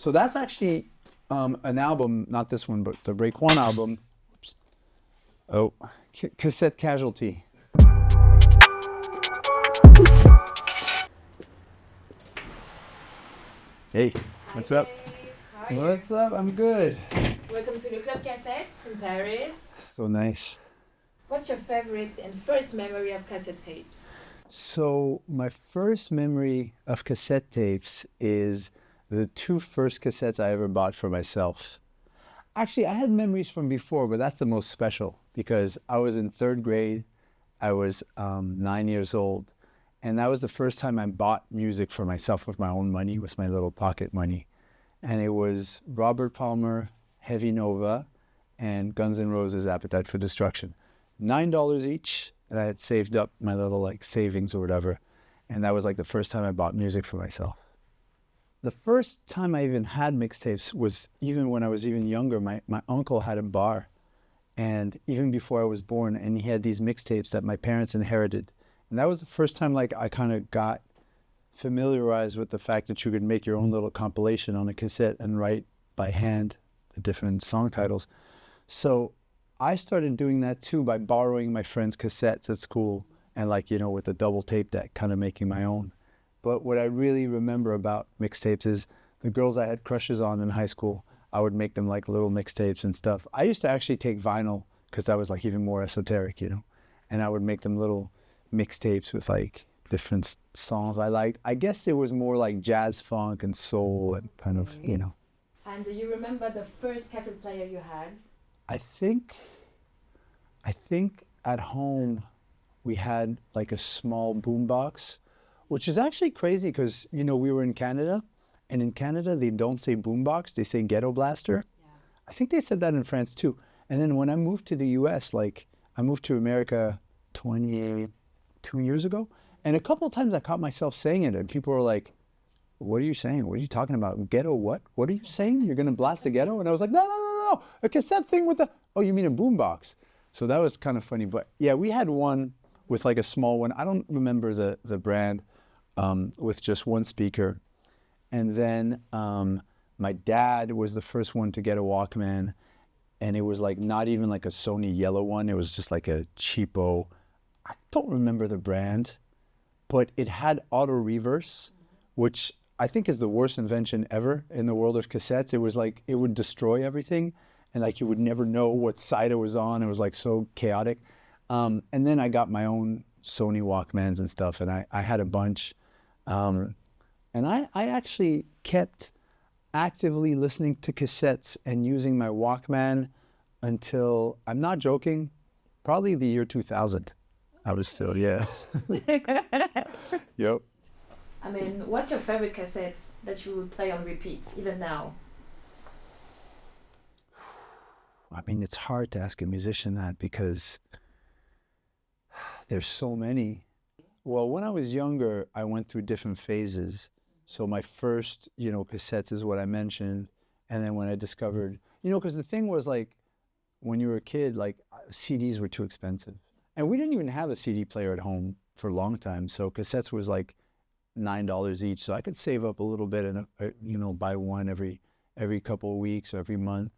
So that's actually an album, not this one, but the Break One album. Oops. Oh, Cassette Casualty. Hey, what's up? How are you? What's up? I'm good. Welcome to the Club Cassettes in Paris. So nice. What's your favorite and first memory of cassette tapes? So my first memory of cassette tapes is the two first cassettes I ever bought for myself. Actually, I had memories from before, but that's the most special because I was in third grade. I was 9 years old. And that was the first time I bought music for myself with my own money, with my little pocket money. And it was Robert Palmer, Heavy Nova, and Guns N' Roses' Appetite for Destruction. $9 each, and I had saved up my little like savings or whatever. And that was like the first time I bought music for myself. The first time I even had mixtapes was even when I was even younger. My uncle had a bar, and even before I was born, and he had these mixtapes that my parents inherited. And that was the first time like I kind of got familiarized with the fact that you could make your own little compilation on a cassette and write by hand the different song titles. So I started doing that too by borrowing my friends' cassettes at school and like, you know, with the double tape deck, kind of making my own. But what I really remember about mixtapes is the girls I had crushes on in high school, I would make them like little mixtapes and stuff. I used to actually take vinyl because that was like even more esoteric, you know, and I would make them little mixtapes with like different songs I liked. I guess it was more like jazz, funk, and soul, and kind of, you know. And do you remember the first cassette player you had? I think at home we had like a small boombox, which is actually crazy because, you know, we were in Canada, and in Canada they don't say boombox, they say ghetto blaster. Yeah. I think they said that in France too. And then when I moved to the US, like I moved to America 22 years ago, and a couple of times I caught myself saying it, and people were like, what are you saying? What are you talking about? Ghetto what? What are you saying? You're going to blast the ghetto? And I was like, no, a cassette thing with the, oh, you mean a boombox? So that was kind of funny. But yeah, we had one with like a small one. I don't remember the brand, with just one speaker. And then my dad was the first one to get a Walkman, and it was like not even like a Sony yellow one. It was just like a cheapo, I don't remember the brand, but it had auto reverse, which I think is the worst invention ever in the world of cassettes. It was like, it would destroy everything, and like you would never know what side it was on. It was like so chaotic. And then I got my own Sony Walkmans and stuff, and I had a bunch. And I actually kept actively listening to cassettes and using my Walkman until, I'm not joking, probably the year 2000. I was still, yes. Yep. I mean, what's your favorite cassette that you would play on repeat, even now? I mean, it's hard to ask a musician that because there's so many. Well, when I was younger, I went through different phases. So my first, you know, cassettes is what I mentioned. And then when I discovered, you know, because the thing was like, when you were a kid, like CDs were too expensive. And we didn't even have a CD player at home for a long time. So cassettes was like $9 each. So I could save up a little bit and, you know, buy one every couple of weeks or every month.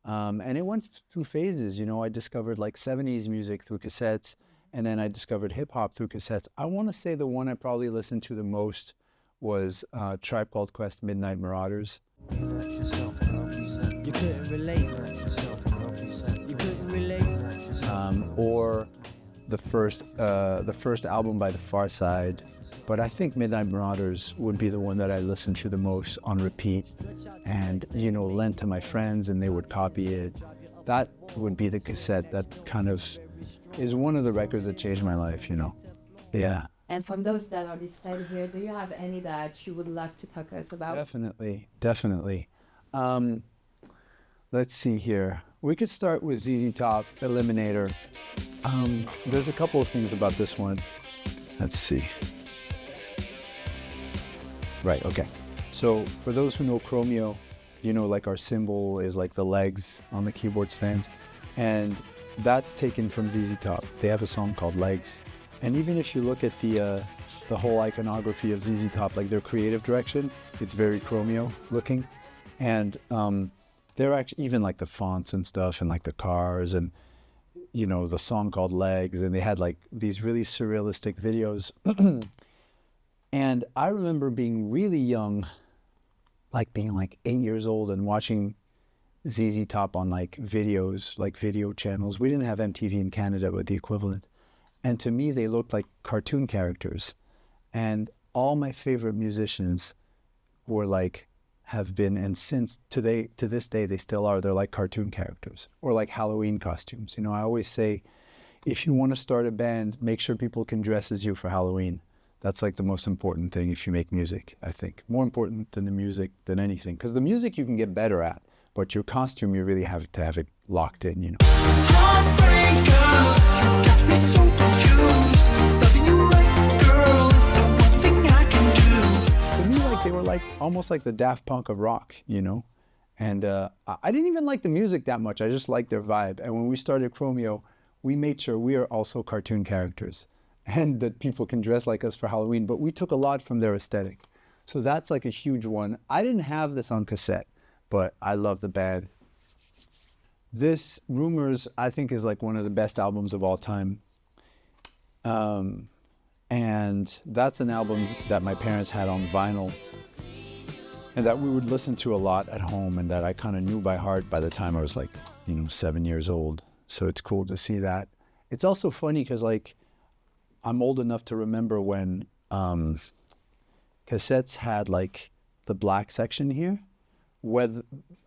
And it went through phases. You know, I discovered like 70s music through cassettes, and then I discovered hip hop through cassettes. I want to say the one I probably listened to the most was Tribe Called Quest, Midnight Marauders. You couldn't relate. You couldn't relate. Or the first album by The Far Side. But I think Midnight Marauders would be the one that I listened to the most on repeat, and, you know, lent to my friends and they would copy it. That would be the cassette that kind of is one of the records that changed my life, you know. Yeah. And from those that are displayed here, do you have any that you would love to talk to us about? Definitely. Let's see here. We could start with ZZ Top, Eliminator. There's a couple of things about this one. Let's see. Right, okay. So for those who know Chromeo, you know, like our symbol is like the legs on the keyboard stand. And that's taken from ZZ Top. They have a song called Legs. And even if you look at the whole iconography of ZZ Top, like their creative direction, it's very Chromeo looking. And they're actually even like the fonts and stuff and like the cars and, you know, the song called Legs. And they had like these really surrealistic videos. And I remember being really young, like being like 8 years old and watching ZZ Top on like videos, like video channels. We didn't have MTV in Canada, but the equivalent. And to me, they looked like cartoon characters. And all my favorite musicians were like, have been, and since to this day, they still are, they're like cartoon characters or like Halloween costumes. You know, I always say, if you want to start a band, make sure people can dress as you for Halloween. That's like the most important thing if you make music, I think. More important than the music, than anything. Because the music you can get better at, but your costume, you really have to have it locked in, you know. To me, like, they were like, almost like the Daft Punk of rock, you know? And I didn't even like the music that much. I just liked their vibe. And when we started Chromeo, we made sure we are also cartoon characters and that people can dress like us for Halloween, but we took a lot from their aesthetic. So that's like a huge one. I didn't have this on cassette, but I love the band. This, Rumors, I think is like one of the best albums of all time. And that's an album that my parents had on vinyl and that we would listen to a lot at home and that I kind of knew by heart by the time I was like, 7 years old. So it's cool to see that. It's also funny because like, I'm old enough to remember when cassettes had like the black section here,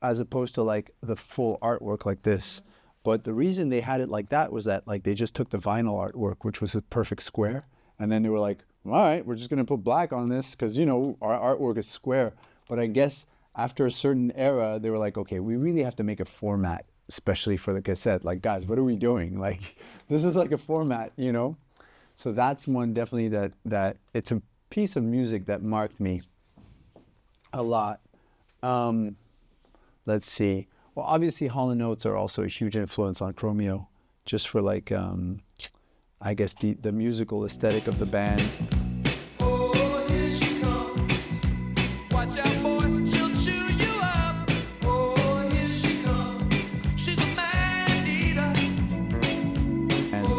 as opposed to like the full artwork like this. But the reason they had it like that was that like they just took the vinyl artwork, which was a perfect square, and then they were like, all right, we're just gonna put black on this because our artwork is square. But I guess after a certain era, they were like, okay, we really have to make a format, especially for the cassette. Like, guys, what are we doing? Like, this is like a format, So that's one definitely that it's a piece of music that marked me a lot. Let's see. Well, obviously Hall & Oates are also a huge influence on Chromeo, just for like, I guess the musical aesthetic of the band. Oh, here she comes. Watch out, boy, she'll chew you up. Oh, here she comes. She's a man eater. And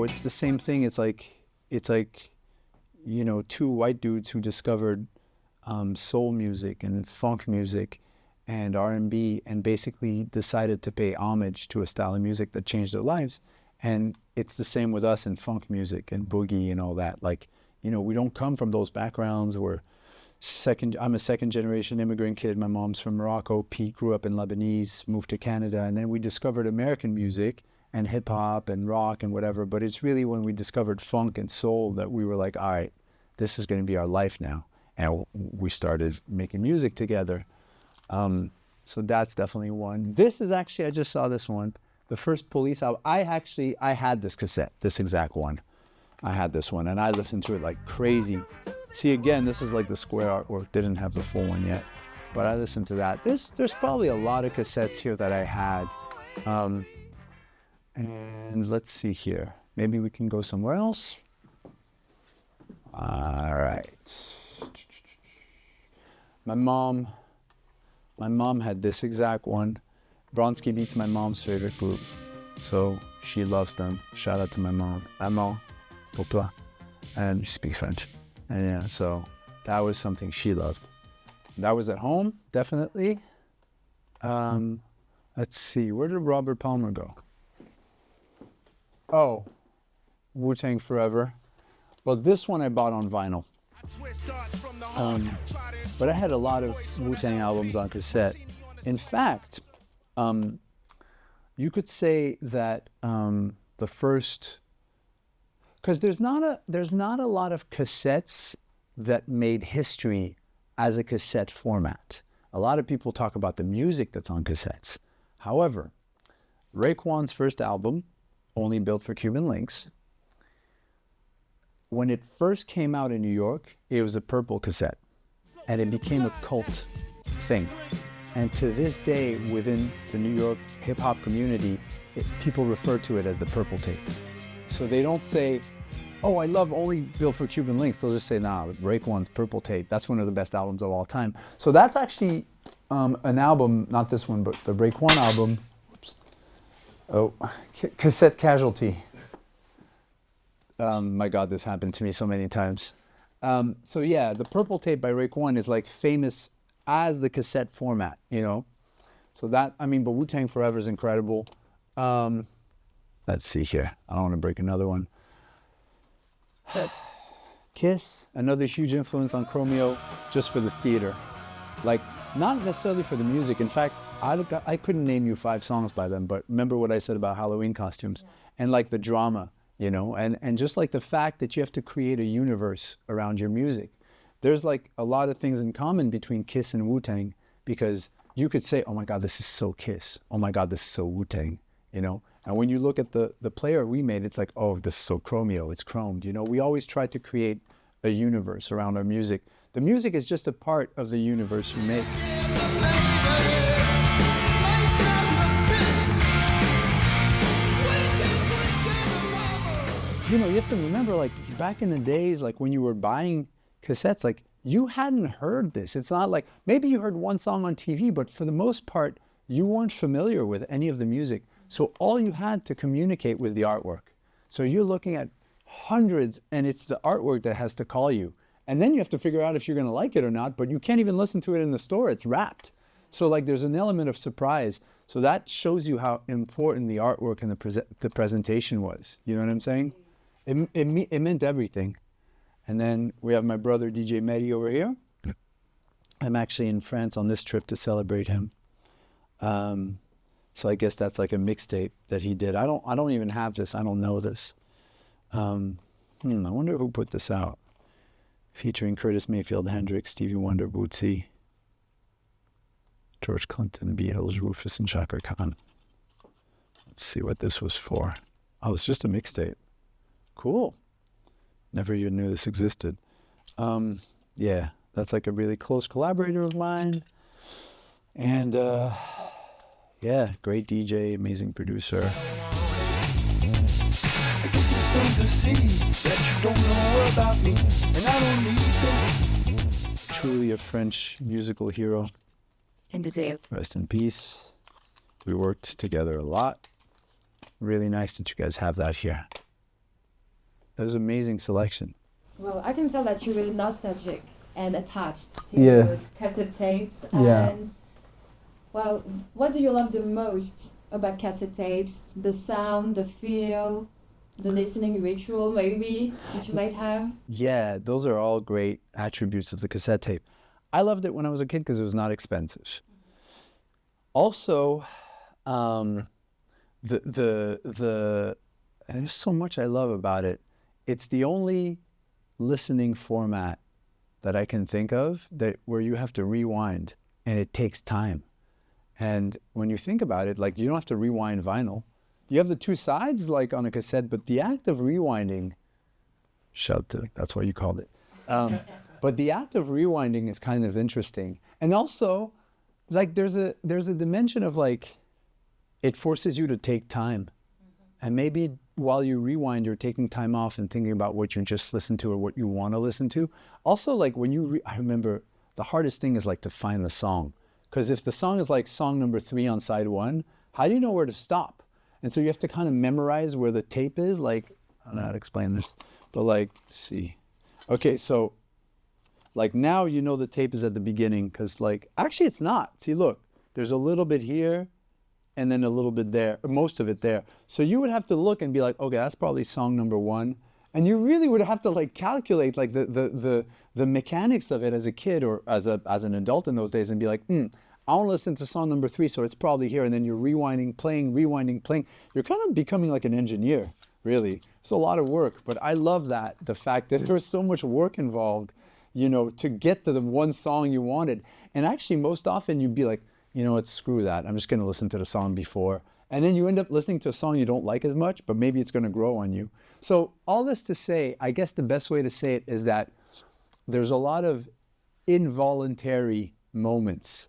it's the same thing. It's like, two white dudes who discovered soul music and funk music and R&B and basically decided to pay homage to a style of music that changed their lives. And it's the same with us in funk music and boogie and all that. Like, we don't come from those backgrounds. I'm a second generation immigrant kid. My mom's from Morocco. Pete grew up in Lebanese, moved to Canada. And then we discovered American music and hip hop and rock and whatever. But it's really when we discovered funk and soul that we were like, all right, this is going to be our life now. And we started making music together. So that's definitely one. This is actually, I just saw this one. The first Police album. I had this cassette, this exact one. I had this one and I listened to it like crazy. See, again, this is like the square artwork. Didn't have the full one yet, but I listened to that. There's probably a lot of cassettes here that I had. And let's see here. Maybe we can go somewhere else. All right. My mom had this exact one. Bronski Beat's my mom's favorite group, so she loves them. Shout out to my mom. Maman, pour toi. And she speaks French. And yeah, so that was something she loved. That was at home, definitely. Let's see, where did Robert Palmer go? Oh, Wu-Tang Forever. Well, this one I bought on vinyl. But I had a lot of Wu-Tang albums on cassette. In fact, you could say that the first, because there's not a lot of cassettes that made history as a cassette format. A lot of people talk about the music that's on cassettes. However, Raekwon's first album, Only Built for Cuban Links, when it first came out in New York, it was a purple cassette, and it became a cult thing. And to this day, within the New York hip-hop community, people refer to it as the purple tape. So they don't say, oh, I love only Bill for Cuban Links, they'll just say, nah, Break One's Purple Tape, that's one of the best albums of all time. So that's actually an album, not this one, but the Break One album. Oops. Oh, Cassette Casualty. My God, this happened to me so many times. So yeah, the Purple Tape by Break One is like famous as the cassette format, you know? So that, I mean, but Wu-Tang Forever is incredible. Let's see here. I don't want to break another one. Kiss, another huge influence on Chromeo, just for the theater. Like, not necessarily for the music. In fact, I couldn't name you 5 songs by them, but remember what I said about Halloween costumes and like the drama, you know, and just like the fact that you have to create a universe around your music. There's like a lot of things in common between Kiss and Wu-Tang, because you could say, oh my God, this is so Kiss. Oh my God, this is so Wu-Tang, you know? And when you look at the player we made, it's like, oh, this is so Chromeo, it's chromed. You know, we always try to create a universe around our music. The music is just a part of the universe you make. You know, you have to remember, like, back in the days, like when you were buying cassettes, like, you hadn't heard this. It's not like, maybe you heard one song on TV, but for the most part, you weren't familiar with any of the music. So all you had to communicate was the artwork. So you're looking at hundreds, and it's the artwork that has to call you. And then you have to figure out if you're going to like it or not, but you can't even listen to it in the store. It's wrapped. So like there's an element of surprise. So that shows you how important the artwork and the presentation was. You know what I'm saying? It meant everything. And then we have my brother DJ Mehdi over here. I'm actually in France on this trip to celebrate him. So I guess that's like a mixtape that he did. I don't even have this. I don't know this. I wonder who put this out. Featuring Curtis Mayfield, Hendrix, Stevie Wonder, Bootsy, George Clinton, Beatles, Rufus, and Chaka Khan. Let's see what this was for. Oh, it's just a mixtape. Cool. Never even knew this existed. Yeah, that's like a really close collaborator of mine. And yeah, great DJ, amazing producer. I guess it's plain to see that you don't know about me, and I don't need this. Truly a French musical hero. In the day. Rest in peace. We worked together a lot. Really nice that you guys have that here. That was an amazing selection. Well, I can tell that you're really nostalgic and attached to cassette tapes. And, well, what do you love the most about cassette tapes? The sound, the feel, the listening ritual, maybe, that you might have? Yeah, those are all great attributes of the cassette tape. I loved it when I was a kid because it was not expensive. Also, there's so much I love about it. It's the only listening format that I can think of where you have to rewind, and it takes time. And when you think about it, like, you don't have to rewind vinyl. You have the 2 sides like on a cassette, but the act of rewinding, that's what you called it. But the act of rewinding is kind of interesting. And also, like, there's a dimension of, like, it forces you to take time. And maybe while you rewind, you're taking time off and thinking about what you just listened to or what you want to listen to. Also, like, when I remember the hardest thing is like to find the song. Because if the song is like song number 3 on side 1, how do you know where to stop? And so you have to kind of memorize where the tape is. Like, I don't know how to explain this, but like, let's see. Okay, so like now you know the tape is at the beginning, because like, actually it's not. See, look, there's a little bit here and then a little bit there, most of it there. So you would have to look and be like, okay, that's probably song number 1. And you really would have to like calculate like the mechanics of it as a kid or as an adult in those days, and be like, I want to listen to song number 3, so it's probably here. And then you're rewinding, playing. You're kind of becoming like an engineer, really. It's a lot of work, but I love that, the fact that there was so much work involved, you know, to get to the one song you wanted. And actually, most often you'd be like, you know what, screw that. I'm just going to listen to the song before. And then you end up listening to a song you don't like as much, but maybe it's going to grow on you. So all this to say, I guess the best way to say it is that there's a lot of involuntary moments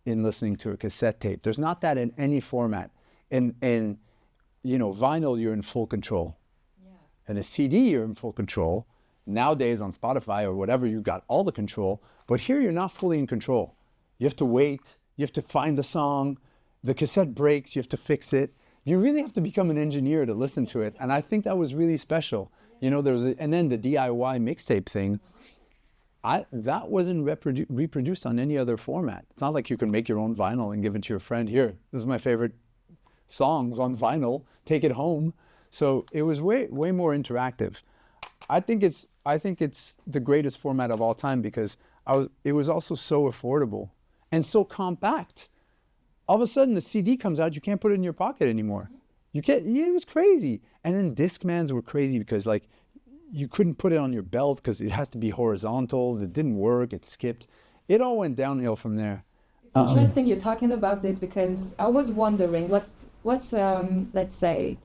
in listening to a cassette tape. There's not that in any format. And you know, vinyl, you're in full control. Yeah. And a CD, you're in full control. Nowadays on Spotify or whatever, you got all the control. But here, you're not fully in control. You have to wait. You have to find the song. The cassette breaks. You have to fix it. You really have to become an engineer to listen to it. And I think that was really special. You know, and then the DIY mixtape thing, that wasn't reproduced on any other format. It's not like you can make your own vinyl and give it to your friend. Here, this is my favorite songs on vinyl. Take it home. So it was way more interactive. I think it's the greatest format of all time because it was also so affordable and so compact. All of a sudden, the CD comes out, you can't put it in your pocket anymore. It was crazy. And then Discmans were crazy because like you couldn't put it on your belt because it has to be horizontal. It didn't work. It skipped. It all went downhill from there. It's interesting you're talking about this because I was wondering what's let's say,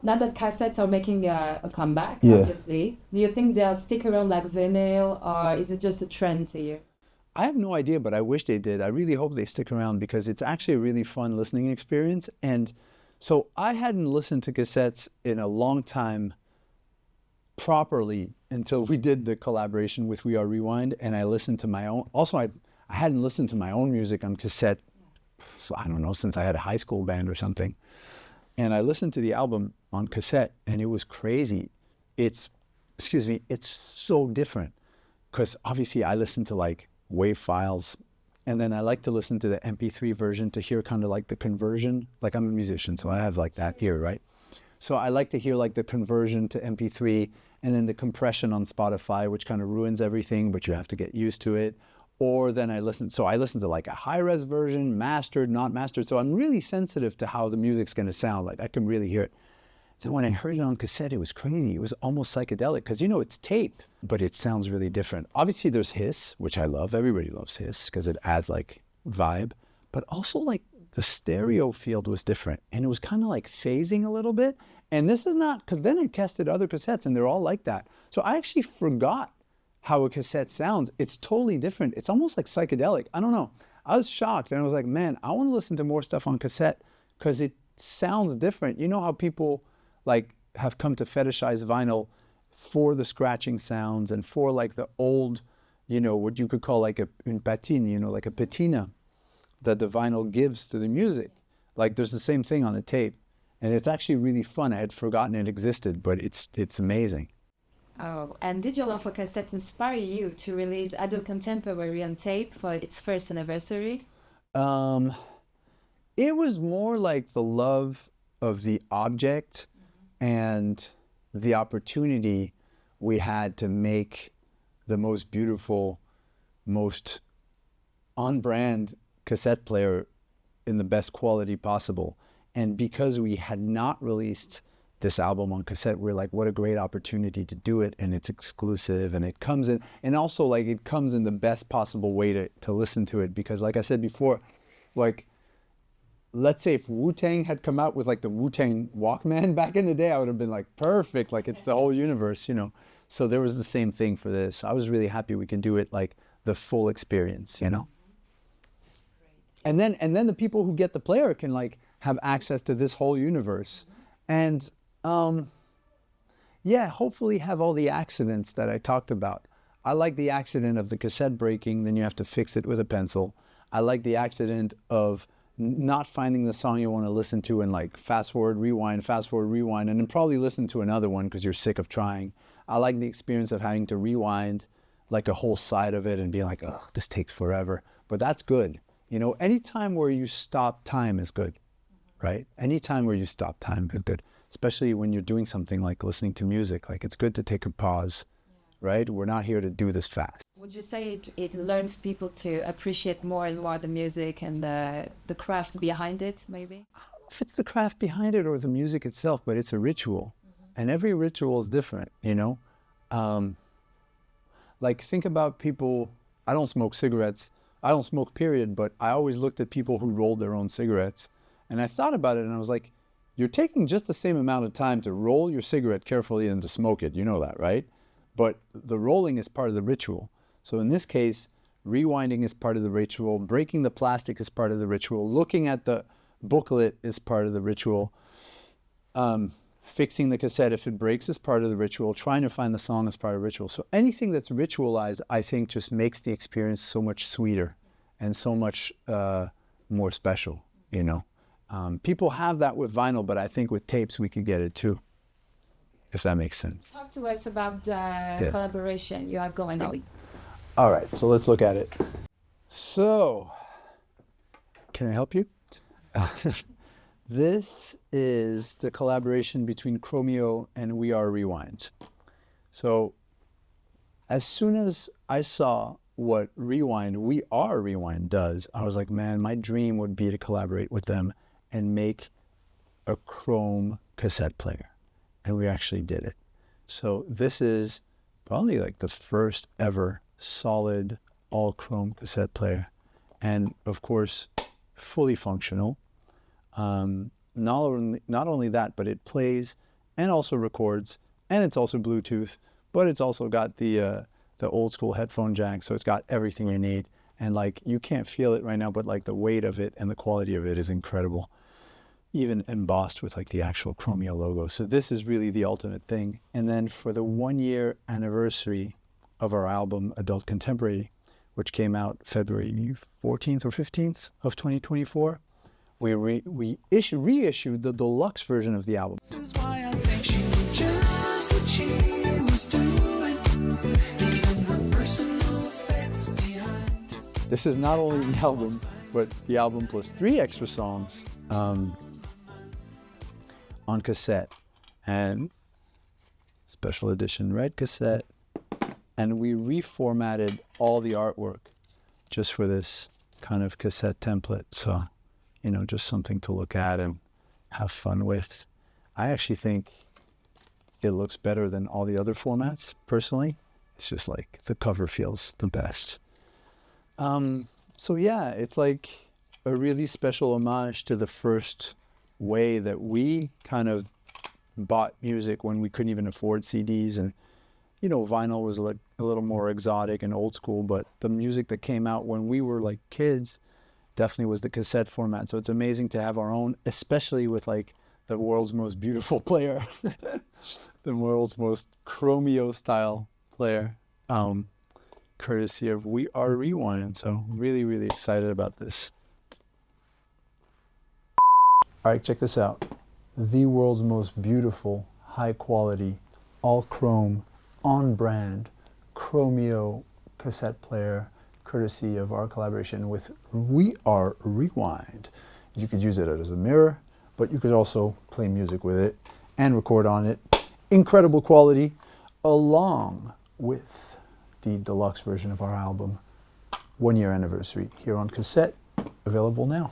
now that cassettes are making a comeback, obviously, do you think they'll stick around like vinyl or is it just a trend to you? I have no idea, but I wish they did. I really hope they stick around because it's actually a really fun listening experience. And so I hadn't listened to cassettes in a long time properly until we did the collaboration with We Are Rewind, and I listened to my own. Also, I hadn't listened to my own music on cassette, I don't know, since I had a high school band or something. And I listened to the album on cassette, and it was crazy. It's so different because obviously I listened to like WAV files, and then I like to listen to the MP3 version to hear kind of like the conversion. Like I'm a musician, so I have like that here, right? So I like to hear like the conversion to MP3 and then the compression on Spotify, which kind of ruins everything, but you have to get used to it. Or then I listen to like a high-res version, mastered, not mastered. So I'm really sensitive to how the music's going to sound. Like I can really hear it. So when I heard it on cassette, it was crazy. It was almost psychedelic because, you know, it's tape, but it sounds really different. Obviously, there's hiss, which I love. Everybody loves hiss because it adds like vibe. But also like the stereo field was different. And it was kind of like phasing a little bit. And this is not, because then I tested other cassettes and they're all like that. So I actually forgot how a cassette sounds. It's totally different. It's almost like psychedelic. I don't know. I was shocked and I was like, man, I want to listen to more stuff on cassette because it sounds different. You know how people like have come to fetishize vinyl for the scratching sounds and for like the old, you know, what you could call like une patine, you know, like a patina that the vinyl gives to the music. Like there's the same thing on the tape. And it's actually really fun. I had forgotten it existed, but it's amazing. Oh, and did your love for cassette inspire you to release Adult Contemporary on tape for its first anniversary? It was more like the love of the object and the opportunity we had to make the most beautiful, most on-brand cassette player in the best quality possible. And because we had not released this album on cassette, we're like, what a great opportunity to do it. And it's exclusive and it comes in, and also like it comes in the best possible way to listen to it. Because like I said before, like, let's say if Wu-Tang had come out with like the Wu-Tang Walkman back in the day, I would have been like, perfect, like it's the whole universe, you know. So there was the same thing for this. I was really happy we can do it like the full experience, you know. And then the people who get the player can like have access to this whole universe. And yeah, hopefully have all the accidents that I talked about. I like the accident of the cassette breaking, then you have to fix it with a pencil. I like the accident of not finding the song you want to listen to and like fast forward, rewind, and then probably listen to another one because you're sick of trying. I like the experience of having to rewind like a whole side of it and being like, oh, this takes forever. But that's good. You know, any time where you stop time is good, right? Any time where you stop time is good, especially when you're doing something like listening to music. Like it's good to take a pause, right? We're not here to do this fast. Would you say it learns people to appreciate more and more the music and the craft behind it, maybe? I don't know if it's the craft behind it or the music itself, but it's a ritual. And every ritual is different, you know? Like think about people, I don't smoke cigarettes. I don't smoke, period, but I always looked at people who rolled their own cigarettes. And I thought about it and I was like, you're taking just the same amount of time to roll your cigarette carefully and to smoke it. You know that, right? But the rolling is part of the ritual. So in this case, rewinding is part of the ritual. Breaking the plastic is part of the ritual. Looking at the booklet is part of the ritual. fixing the cassette if it breaks is part of the ritual, trying to find the song is part of the ritual. So anything that's ritualized, I think, just makes the experience so much sweeter and so much more special, you know. People have that with vinyl, but I think with tapes we could get it too, if that makes sense. Talk to us about the collaboration you have going on. All right, so let's look at it. So, can I help you? This is the collaboration between Chromeo and We Are Rewind. So, as soon as I saw what We Are Rewind does, I was like, man, my dream would be to collaborate with them and make a Chrome cassette player. And we actually did it. So this is probably like the first ever solid all Chrome cassette player. And of course, fully functional. Not only that, but it plays and also records, and it's also Bluetooth, but it's also got the old school headphone jack, so it's got everything you need. And like, you can't feel it right now, but like the weight of it and the quality of it is incredible. Even embossed with like the actual Chromeo logo. So this is really the ultimate thing. And then for the 1-year anniversary of our album Adult Contemporary, which came out February 14th or 15th of 2024, we reissued the deluxe version of the album. This is why I think she knew just what she was doing, leaving her personal effects behind. This is not only the album, but the album plus 3 extra songs on cassette, and special edition red cassette. And we reformatted all the artwork just for this kind of cassette template. So, you know, just something to look at and have fun with. I actually think it looks better than all the other formats, personally. It's just like the cover feels the best. So yeah, it's like a really special homage to the first way that we kind of bought music when we couldn't even afford CDs. And, you know, vinyl was like a little more exotic and old school, but the music that came out when we were like kids definitely was the cassette format. So it's amazing to have our own, especially with like the world's most beautiful player, the world's most Chromeo style player, courtesy of We Are Rewind. So really, really excited about this. All right, check this out. The world's most beautiful, high quality, all chrome, on brand, Chromeo cassette player, courtesy of our collaboration with We Are Rewind. You could use it as a mirror, but you could also play music with it and record on it. Incredible quality, along with the deluxe version of our album, 1-year anniversary, here on cassette, available now.